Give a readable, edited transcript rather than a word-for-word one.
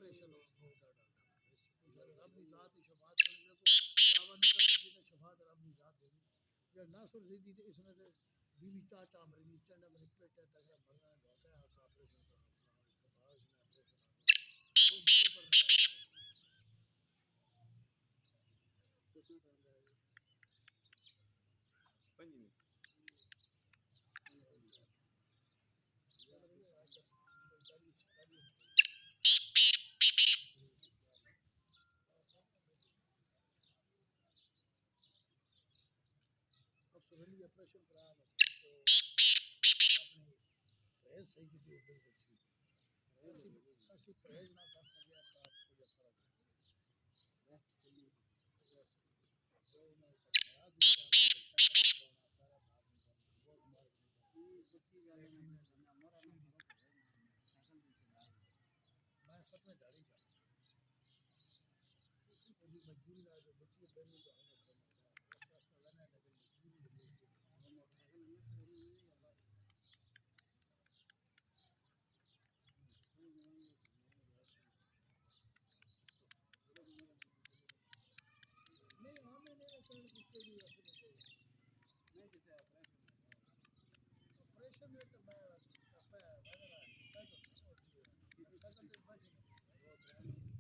operation हो रब की जात ही शफात करने को दावा नहीं करना चाहिए शफात रब की जात देगी या नासुर जीदी तो इसने तो बीवी चाचा मरी नीचे ने मेरे पेट है तगड़ा मरना है होता है आपका ऑपरेशन करना शफात ने ऑपरेशन वो मुझे करना कितना टाइम लगेगा 5 मिनट अब सडनली ऑपरेशन करा तो अपने परहेज सही की थी बिल्कुल ठीक ऐसी परहेज ना कर सके साथ हो जा फर्क जो मैं बताया मैं सच में दाढ़ी कभी मजबूरी ना जो बच्ची पहले तो हमें रास्ता लेना है लेकिन मजबूरी नहीं हमें नहीं सर किसके भी नहीं किसे ऑपरेशन में तो मैं वगैरह तो बैठे